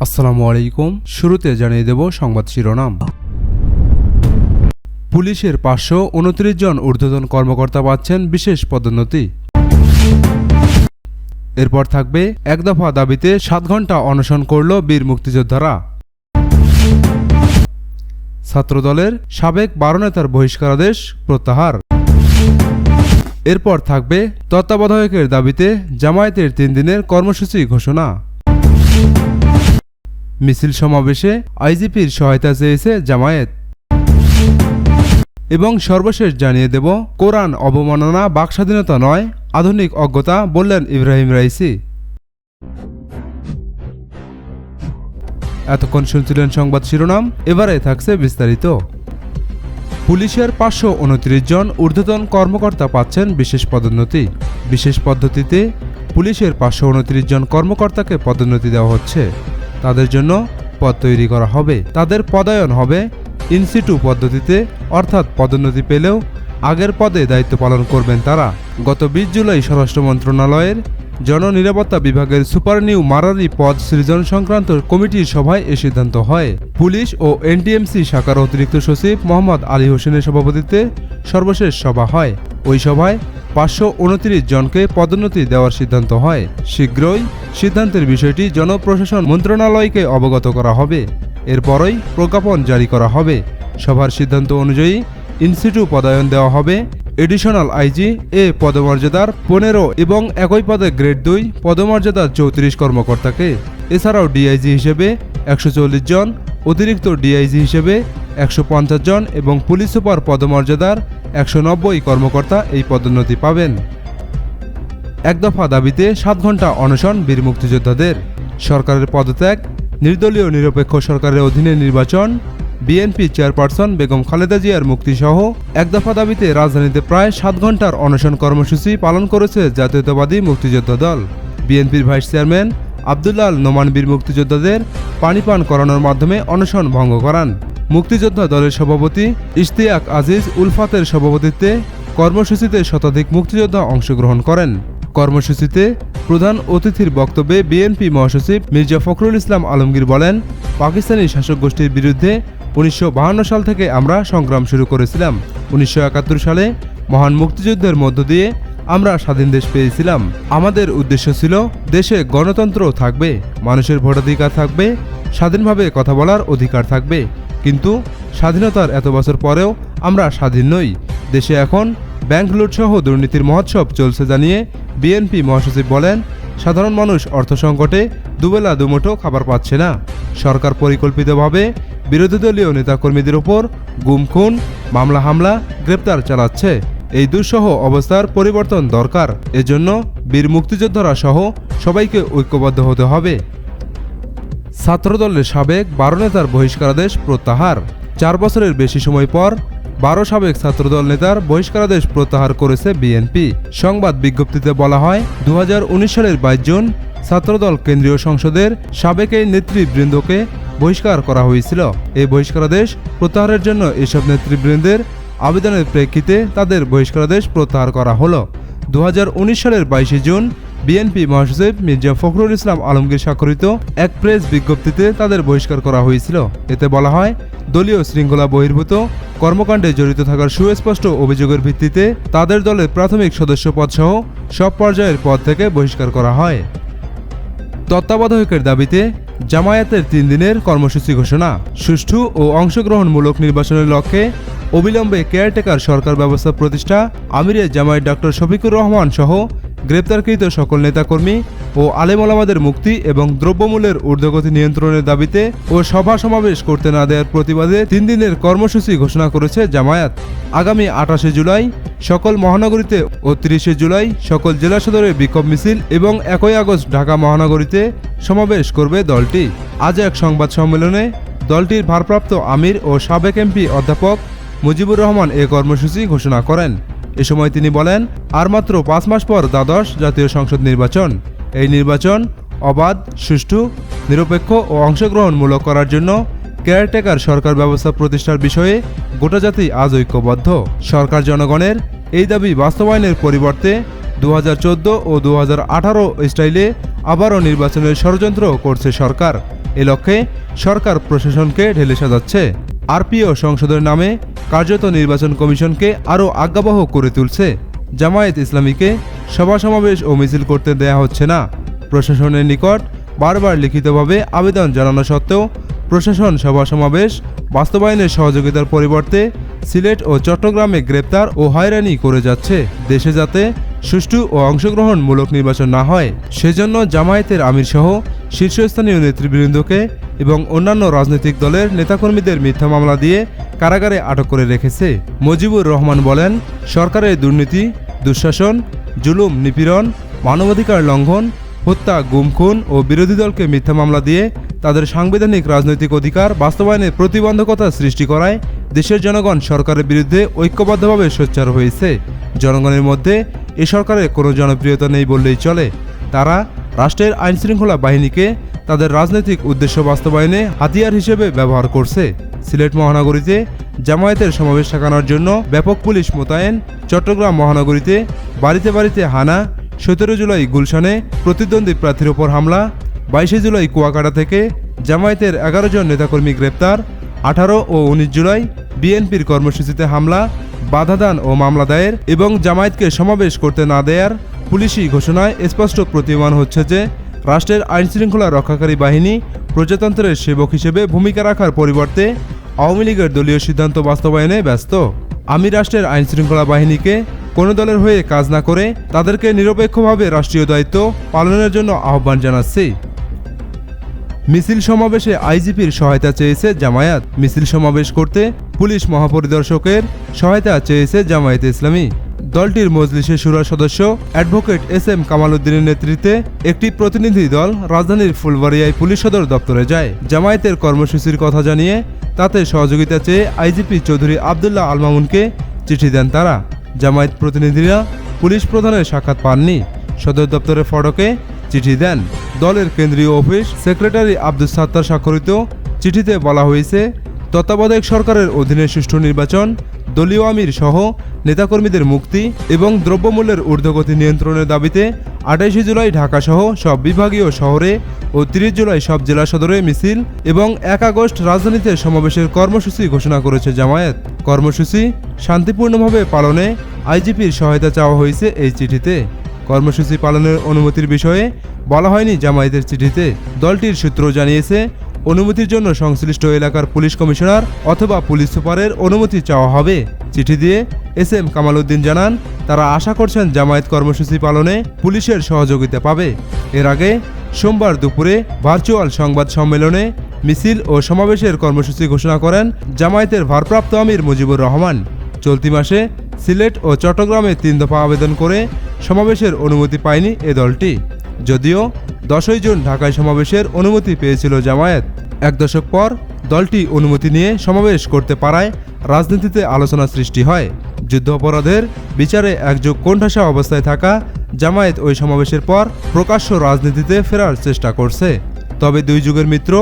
আসসালামু আলাইকুম। শুরুতে জানিয়ে দেব সংবাদ শিরোনাম। পুলিশের 529 জন ঊর্ধ্বতন কর্মকর্তা পাচ্ছেন বিশেষ পদোন্নতি। এরপর থাকবে এক দফা দাবিতে 7 ঘন্টা অনশন করল বীর মুক্তিযোদ্ধারা। ছাত্রদলের সাবেক 12 নেতার বহিষ্কারাদেশ প্রত্যাহার। এরপর থাকবে তত্ত্বাবধায়কের দাবিতে জামায়াতের 3 দিনের কর্মসূচি ঘোষণা। মিছিল সমাবেশে আইজিপির সহায়তা চেয়েছে জামায়াত। এবং সর্বশেষ জানিয়ে দেব, কোরআন অবমাননা বাকস্বাধীনতা নয়, আধুনিক অজ্ঞতা বললেন ইব্রাহিম রাইসি। এতক্ষণ শুনছিলেন সংবাদ শিরোনাম, এবারে থাকছে বিস্তারিত। পুলিশের 529 জন ঊর্ধ্বতন কর্মকর্তা পাচ্ছেন বিশেষ পদোন্নতি। বিশেষ পদ্ধতিতে পুলিশের 529 জন কর্মকর্তাকে পদোন্নতি দেওয়া হচ্ছে। তাদের জন্য পদ তৈরি করা হবে। তাদের পদায়ন হবে ইনসিটু পদ্ধতিতে, অর্থাৎ পদোন্নতি পেলেও আগের পদে দায়িত্ব পালন করবেন তারা। গত 20 জুলাই স্বরাষ্ট্র মন্ত্রণালয়ের জননিরাপত্তা বিভাগের সুপার নিউ মারারি পদ সৃজন সংক্রান্ত কমিটির সভায় এ সিদ্ধান্ত হয়। পুলিশ ও এনটিএমসি শাখার অতিরিক্ত সচিব মোহাম্মদ আলী হোসেনের সভাপতিত্বে সর্বশেষ সভা হয়। ওই সভায় 529 জনকে পদোন্নতি দেওয়ার সিদ্ধান্ত হয়। শীঘ্রই সিদ্ধান্তের বিষয়টি জনপ্রশাসন মন্ত্রণালয়কে অবগত করা হবে। এরপরই প্রজ্ঞাপন জারি করা হবে। সভার সিদ্ধান্ত অনুযায়ী ইনসিটু পদায়ন দেওয়া হবে এডিশনাল আইজি এ পদমর্যাদার 15 এবং একই পদে গ্রেড 2 পদমর্যাদার 34 কর্মকর্তাকে। এছাড়াও ডিআইজি হিসেবে 140 জন, অতিরিক্ত ডিআইজি হিসেবে 150 জন এবং পুলিশ সুপার পদমর্যাদার 190 কর্মকর্তা এই পদোন্নতি পাবেন। এক দফা দাবিতে 7 ঘন্টা অনশন বীর মুক্তিযোদ্ধাদের। সরকারের পদত্যাগ, নির্দলীয় নিরপেক্ষ সরকারের অধীনে নির্বাচন, বিএনপি চেয়ারপারসন বেগম খালেদা জিয়ার মুক্তিসহ এক দফা দাবিতে রাজধানীতে প্রায় 7 ঘন্টার অনশন কর্মসূচি পালন করেছে জাতীয়তাবাদী মুক্তিযোদ্ধা দল। বিএনপির ভাইস চেয়ারম্যান আব্দুল্লাহ আল নোমান বীর মুক্তিযোদ্ধাদের পানি পান করানোর মাধ্যমে অনশন ভঙ্গ করান। মুক্তিযোদ্ধা দলের সভাপতি ইশতিয়াক আজিজ উলফাতের সভাপতিত্বে কর্মসূচিতে শতাধিক মুক্তিযোদ্ধা অংশগ্রহণ করেন। কর্মসূচিতে প্রধান অতিথির বক্তব্যে বিএনপি মহাসচিব মির্জা ফখরুল ইসলাম আলমগীর বলেন, পাকিস্তানি শাসক গোষ্ঠীর বিরুদ্ধে 1952 সাল থেকে আমরা সংগ্রাম শুরু করেছিলাম। 1971 সালে মহান মুক্তিযুদ্ধের মধ্য দিয়ে আমরা স্বাধীন দেশ পেয়েছিলাম। আমাদের উদ্দেশ্য ছিল দেশে গণতন্ত্র থাকবে, মানুষের ভোটাধিকার থাকবে, স্বাধীনভাবে কথা বলার অধিকার থাকবে। কিন্তু স্বাধীনতার এত বছর পরেও আমরা স্বাধীন নই। দেশে এখন ব্যাংক লুটসহ দুর্নীতির মহোৎসব চলছে জানিয়ে বিএনপি মহাসচিব বলেন, সাধারণ মানুষ অর্থ সংকটে দুবেলা দুমুঠো খাবার পাচ্ছে না। সরকার পরিকল্পিতভাবে বিরোধী দলীয় নেতাকর্মীদের ওপর গুম, খুন, মামলা, হামলা, গ্রেপ্তার চালাচ্ছে। এই দুঃসহ অবস্থার পরিবর্তন দরকার। এজন্য বীর মুক্তিযোদ্ধারা সহ সবাইকে ঐক্যবদ্ধ হতে হবে। ছাত্রদলের সাবেক 12 নেতার বহিষ্কারাদেশ প্রত্যাহার। 4 বছরের বেশি সময় পর 12 সাবেক ছাত্রদল নেতার বহিষ্কারাদেশ প্রত্যাহার করেছে বিএনপি। সংবাদ বিজ্ঞপ্তিতে বলা হয়, 2019 সালের 22 জুন ছাত্রদল কেন্দ্রীয় সংসদের সাবেক এই নেতৃবৃন্দকে বহিষ্কার করা হয়েছিল। এই বহিষ্কারাদেশ প্রত্যাহারের জন্য এসব নেতৃবৃন্দের আবেদনের প্রেক্ষিতে তাদের বহিষ্কারাদেশ প্রত্যাহার করা হলো। 2019 সালের 22 জুন বিএনপি মহাসচিব মির্জা ফখরুল ইসলাম আলমগীর স্বাক্ষরিত এক প্রেস বিজ্ঞপ্তিতে তাদের বহিষ্কার করা হয়েছিল। এতে বলা হয়, দলীয় শৃঙ্খলা বহির্ভূত কর্মকাণ্ডে জড়িত থাকার সুস্পষ্ট অভিযোগের ভিত্তিতে তাদের দলের প্রাথমিক সদস্য পদসহ সব পর্যায়ের পদ থেকে বহিষ্কার করা হয়। তত্ত্বাবধায়কের দাবিতে জামায়াতের 3 দিনের কর্মসূচি ঘোষণা। সুষ্ঠু ও অংশগ্রহণমূলক নির্বাচনের লক্ষ্যে অবিলম্বে কেয়ারটেকার সরকার ব্যবস্থা প্রতিষ্ঠা, আমিরে জামায়াত ডক্টর শফিকুর রহমান সহ গ্রেপ্তারকৃত সকল নেতাকর্মী ও আলেম ওলামাদের মুক্তি এবং দ্রব্যমূল্যের ঊর্ধ্বগতি নিয়ন্ত্রণের দাবিতে ও সভা সমাবেশ করতে না দেওয়ার প্রতিবাদে 3 দিনের কর্মসূচি ঘোষণা করেছে জামায়াত। আগামী 28 জুলাই সকল মহানগরীতে ও 30 জুলাই সকল জেলা সদরে বিক্ষোভ মিছিল এবং 1 আগস্ট ঢাকা মহানগরীতে সমাবেশ করবে দলটি। আজ এক সংবাদ সম্মেলনে দলটির ভারপ্রাপ্ত আমির ও সাবেক এমপি অধ্যাপক মুজিবুর রহমান এ কর্মসূচি ঘোষণা করেন। এ সময় তিনি বলেন, আর মাত্র 5 মাস পর দ্বাদশ জাতীয় সংসদ নির্বাচন। এই নির্বাচন অবাধ, সুষ্ঠু, নিরপেক্ষ ও অংশগ্রহণমূলক করার জন্য কেয়ারটেকার সরকার ব্যবস্থা প্রতিষ্ঠার বিষয়ে গোটা জাতি আজ ঐক্যবদ্ধ। সরকার জনগণের এই দাবি বাস্তবায়নের পরিবর্তে 2014 ও 2018 স্টাইলে আবারও নির্বাচনের ষড়যন্ত্র করছে সরকার। এ লক্ষ্যে সরকার প্রশাসনকে ঢেলে সাজাচ্ছে। আরপিও সংসদের নামে কার্যত নির্বাচন কমিশনকে আরও আজ্ঞাবহ করে তুলছে। জামায়াত ইসলামীকে সভা সমাবেশ ও মিছিল করতে দেয়া হচ্ছে না। প্রশাসনের নিকট বারবার লিখিতভাবে আবেদন জানানো সত্ত্বেও প্রশাসন সভা সমাবেশ বাস্তবায়নের সহযোগিতার পরিবর্তে সিলেট ও চট্টগ্রামে গ্রেপ্তার ও হয়রানি করে যাচ্ছে। দেশে যাতে সুষ্ঠু ও অংশগ্রহণমূলক নির্বাচন না হয় সেজন্য জামায়াতের আমিরসহ শীর্ষস্থানীয় নেতৃবৃন্দকে এবং অন্যান্য রাজনৈতিক দলের নেতাকর্মীদের মিথ্যা মামলা দিয়ে কারাগারে আটক করে রেখেছে। মুজিবুর রহমান বলেন, সরকারের দুর্নীতি, দুঃশাসন, জুলুম, নিপীড়ন, মানবাধিকার লঙ্ঘন, হত্যা, গুম, খুন ও বিরোধী দলকে মিথ্যা মামলা দিয়ে তাদের সাংবিধানিক রাজনৈতিক অধিকার বাস্তবায়নের প্রতিবন্ধকতা সৃষ্টি করায় দেশের জনগণ সরকারের বিরুদ্ধে ঐক্যবদ্ধভাবে সোচ্চার হয়েছে। জনগণের মধ্যে এ সরকারের কোনো জনপ্রিয়তা নেই বললেই চলে। তারা রাষ্ট্রের আইনশৃঙ্খলা বাহিনীকে তাদের রাজনৈতিক উদ্দেশ্য বাস্তবায়নে হাতিয়ার হিসেবে ব্যবহার করছে। সিলেট মহানগরীতে জামায়াতের সমাবেশ ঠেকানোর জন্য ব্যাপক পুলিশ মোতায়েন, চট্টগ্রাম মহানগরীতে বাড়িতে বাড়িতে হানা, 17 জুলাই গুলশানে প্রতিদ্বন্দ্বী প্রার্থীর ওপর হামলা, 22 জুলাই কুয়াকাটা থেকে জামায়াতের 11 জন নেতাকর্মী গ্রেপ্তার, 18 ও 19 জুলাই বিএনপির কর্মসূচিতে হামলা, বাধাদান ও মামলা দায়ের এবং জামায়াতকে সমাবেশ করতে না দেয়ার পুলিশি ঘোষণায় স্পষ্ট প্রতীয়মান হচ্ছে যে রাষ্ট্রের আইনশৃঙ্খলা রক্ষাকারী বাহিনী প্রজাতন্ত্রের সেবক হিসেবে ভূমিকা রাখার পরিবর্তে আওয়ামী লীগের দলীয় সিদ্ধান্ত বাস্তবায়নে ব্যস্ত। আমি রাষ্ট্রের আইনশৃঙ্খলা বাহিনীকে কোনো দলের হয়ে কাজ না করে তাদেরকে নিরপেক্ষভাবে রাষ্ট্রীয় দায়িত্ব পালনের জন্য আহ্বান জানাচ্ছি। মিছিল সমাবেশে আইজিপির সহায়তা চেয়েছে জামায়াত। মিছিল সমাবেশ করতে পুলিশ মহাপরিদর্শকের সহায়তা চেয়েছে জামায়াত ইসলামী। দলটির মজলিসে শুরার সদস্য অ্যাডভোকেট এস.এম. কামাল উদ্দিনের নেতৃত্বে একটি প্রতিনিধি দল রাজধানীর ফুলবাড়িয়ায় পুলিশ সদর দপ্তরে যায়। জামায়াতের কর্মসূচির কথা জানিয়ে তাতে সহযোগিতা চেয়ে আইজিপি চৌধুরী আবদুল্লাহ আল মামুনকে চিঠি দেন তারা। জামায়াত প্রতিনিধিরা পুলিশ প্রধানের সাক্ষাৎ পাননি। সদর দপ্তরের ফটকে চিঠি দেন। দলের কেন্দ্রীয় অফিস সেক্রেটারি আব্দুস সাত্তার স্বাক্ষরিত চিঠিতে বলা হয়েছে, তত্ত্বাবধায়ক সরকারের অধীনে সুষ্ঠু নির্বাচন, দলীয় আমির সহ নেতাকর্মীদের মুক্তি এবং দ্রব্যমূল্যের ঊর্ধ্বগতি নিয়ন্ত্রণের দাবিতে 28 জুলাই ঢাকাসহ সব বিভাগীয় শহরে ও 30 জুলাই সব জেলা সদরে মিছিল এবং 1 আগস্ট রাজধানীতে সমাবেশের কর্মসূচি ঘোষণা করেছে জামায়াত। কর্মসূচি শান্তিপূর্ণভাবে পালনে আইজিপির সহায়তা চাওয়া হয়েছে এই চিঠিতে। কর্মসূচি পালনের অনুমতির বিষয়ে বলা হয়নি জামায়াতের চিঠিতে। দলটির সূত্র জানিয়েছে, অনুমতির জন্য সংশ্লিষ্ট এলাকার পুলিশ কমিশনার অথবা পুলিশ সুপারের অনুমতি চাওয়া হবে। চিঠি দিয়ে এস.এম. কামাল উদ্দিন জানান, তারা আশা করছেন জামায়াত কর্মসূচি পালনে পুলিশের সহযোগিতা পাবে। এর আগে সোমবার দুপুরে ভার্চুয়াল সংবাদ সম্মেলনে মিছিল ও সমাবেশের কর্মসূচি ঘোষণা করেন জামায়াতের ভারপ্রাপ্ত আমির মুজিবুর রহমান। চলতি মাসে সিলেট ও চট্টগ্রামে 3 দফা আবেদন করে সমাবেশের অনুমতি পায়নি এ দলটি। যদিও 10 জুন ঢাকায় সমাবেশের অনুমতি পেয়েছিল জামায়াত। 1 দশক পর দলটি অনুমতি নিয়ে সমাবেশ করতে পারায় রাজনীতিতে আলোচনা সৃষ্টি হয়। যুদ্ধ অপরাধের বিচারে একযোগ কোণঠাসা অবস্থায় থাকা জামায়াত ওই সমাবেশের পর প্রকাশ্য রাজনীতিতে ফেরার চেষ্টা করছে। তবে 2 যুগের মিত্র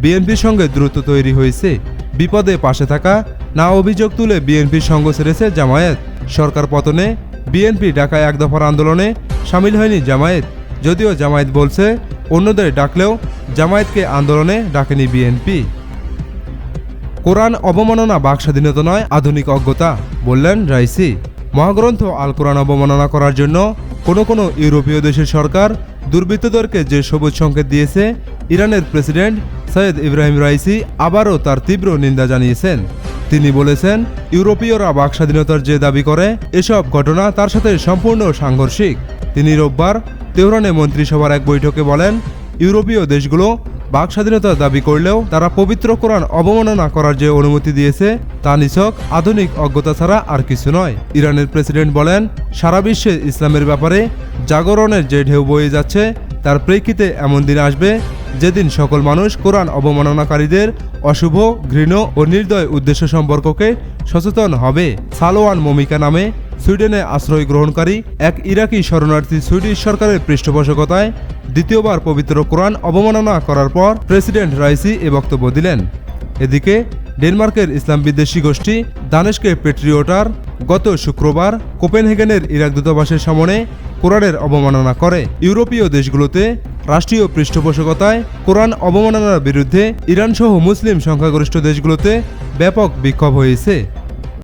বিএনপির সঙ্গে দ্রুত তৈরি হয়েছে। বিপদে পাশে থাকা না অভিযোগ তুলে বিএনপির সঙ্গ ছেড়েছে জামায়াত। সরকার পতনে বিএনপি ঢাকায় 1 দফার আন্দোলনে সামিল হয়নি জামায়াত। যদিও জামায়াত বলছে অন্যদের ডাকলেও জামায়াতকে আন্দোলনে ডাকেনি বিএনপি। কোরআন অবমাননা বাক স্বাধীনতা নয়, আধুনিক অজ্ঞতা, বললেন রাইসি। মহাগ্রন্থ আল কোরআন অবমাননা করার জন্য কোনো ইউরোপীয় দেশের সরকার দুর্বৃত্তদেরকে যে সবুজ সংকেত দিয়েছে, ইরানের প্রেসিডেন্ট সৈয়দ ইব্রাহিম রাইসি আবারও তার তীব্র নিন্দা জানিয়েছেন। তিনি বলেছেন, ইউরোপীয়রা বাক স্বাধীনতার যে দাবি করে এসব ঘটনা তার সাথে সম্পূর্ণ সাংঘর্ষিক। তিনি রোববার তেহরানে মন্ত্রিসভার এক বৈঠকে বলেন, ইউরোপীয় দেশগুলো বাক স্বাধীনতার দাবি করলেও তারা পবিত্র কোরআন অবমাননা করার যে অনুমতি দিয়েছে তা নিছক আধুনিক অজ্ঞতা ছাড়া আর কিছু নয়। ইরানের প্রেসিডেন্ট বলেন, সারা বিশ্বে ইসলামের ব্যাপারে জাগরণের যে ঢেউ বয়ে যাচ্ছে তার প্রেক্ষিতে এমন দিন আসবে যেদিন সকল মানুষ কোরআন অবমাননাকারীদের অশুভ, ঘৃণ্য ও নির্দয় উদ্দেশ্য সম্পর্কে সচেতন হবে। সালোয়ান মমিকা নামে সুইডেনে আশ্রয় গ্রহণকারী এক ইরাকি শরণার্থী সুইডিশ সরকারের পৃষ্ঠপোষকতায় দ্বিতীয়বার পবিত্র কোরআন অবমাননা করার পর প্রেসিডেন্ট রাইসি এ বক্তব্য দিলেন। এদিকে ডেনমার্কের ইসলাম বিদ্বেষী গোষ্ঠী দানেশকে পেট্রিয়টার গত শুক্রবার কোপেনহেগেনের ইরাক দূতাবাসের সামনে কোরআনের অবমাননা করে। ইউরোপীয় দেশগুলোতে রাষ্ট্রীয় পৃষ্ঠপোষকতায় কোরআন অবমাননার বিরুদ্ধে ইরানসহ মুসলিম সংখ্যাগরিষ্ঠ দেশগুলোতে ব্যাপক বিক্ষোভ হয়েছে।